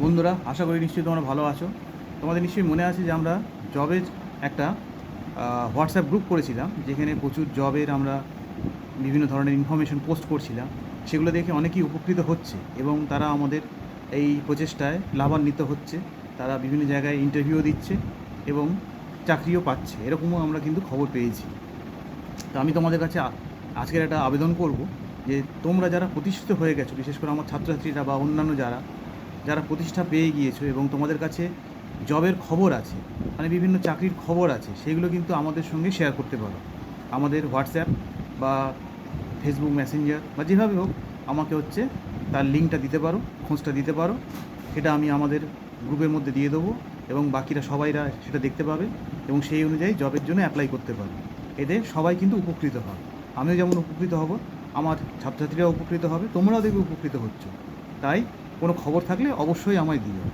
বন্ধুরা, আশা করি নিশ্চয়ই তোমরা ভালো আছো। তোমাদের নিশ্চয়ই মনে আছে যে আমরা জবের একটা হোয়াটসঅ্যাপ গ্রুপ করেছিলাম, যেখানে প্রচুর জবের আমরা বিভিন্ন ধরনের ইনফরমেশন পোস্ট করছিলাম। সেগুলো দেখে অনেকেই উপকৃত হচ্ছে এবং তারা আমাদের এই প্রচেষ্টায় লাভান্বিত হচ্ছে। তারা বিভিন্ন জায়গায় ইন্টারভিউ দিচ্ছে এবং চাকরিও পাচ্ছে, এরকমও আমরা কিন্তু খবর পেয়েছি। তো আমি তোমাদের কাছে আজকের একটা আবেদন করব যে তোমরা যারা প্রতিষ্ঠিত হয়ে গেছো, বিশেষ করে আমার ছাত্রছাত্রীরা বা অন্যান্য যারা যারা প্রতিষ্ঠা পেয়ে গিয়েছো এবং তোমাদের কাছে জবের খবর আছে, মানে বিভিন্ন চাকরির খবর আছে, সেগুলো কিন্তু আমাদের সঙ্গে শেয়ার করতে পারো। আমাদের হোয়াটসঅ্যাপ বা ফেসবুক মেসেঞ্জার বা যেভাবে হোক আমাকে তার লিঙ্কটা দিতে পারো, খোঁজটা দিতে পারো। সেটা আমি আমাদের গ্রুপের মধ্যে দিয়ে দেবো এবং বাকিরা সবাইরা সেটা দেখতে পাবে এবং সেই অনুযায়ী জবের জন্য অ্যাপ্লাই করতে পারবে। এতে সবাই কিন্তু উপকৃত হবে। আমিও যেমন উপকৃত হব, আমার ছাত্রছাত্রীরাও উপকৃত হবে, তোমরাও দেখবে উপকৃত হচ্ছ। তাই কোনো খবর থাকলে অবশ্যই আমায় দিও।